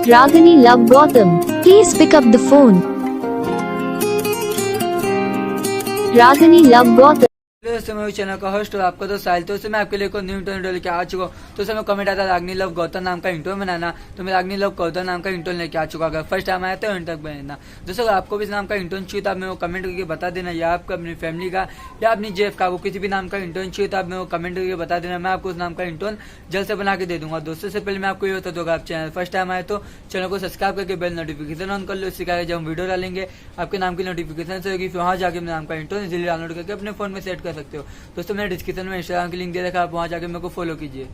Ragini love Gautam. Please pick up the phone. Ragini love Gautam. दोस्तों मैं channel का host हूँ आपका दोस्त साहिल। तो मैं आपके लिए न्यू इंटरव्यू लेके आ चुका हूँ। तो मैं कमेंट आता रागनी लव गौतम नाम का इंटरव्यू बनाना, तो मैं रागनी लव गौतम नाम का इंटरव्यू लेके आ चुका। अगर फर्स्ट टाइम आया तो एंड तक बनाना। दोस्तों अगर आपको भी इस नाम का इंटरव्यू चाहिए तो आप मेरे को कमेंट करके बता देना, या आपका अपनी फैमिली का या अपनी जेफ का किसी भी नाम का इंटरव्यू चाहिए तो आप मेरे को कमेंट करके बता देना। मैं आपको उस नाम का इंटरव्यू जल्द से बना के दे दूंगा। दोस्तों से पहले मैं आपको ये बता दूंगा, आप चैनल फर्स्ट टाइम आए तो चैनल को सब्सक्राइब करके बेल नोटिफिकेशन ऑन कर लो। इससे क्या जब हम वीडियो डालेंगे आपके नाम की नोटिफिकेशन से होगी, फिर वहाँ जाके मेरे नाम का इंटरव्यू इजीली डाउनलोड करके अपने फोन में सेट कर सकते हो। दोस्तों मैंने डिस्क्रिप्शन में इंस्टाग्राम की लिंक दे रखा है, आप वहाँ जाके मेरे को फॉलो कीजिए।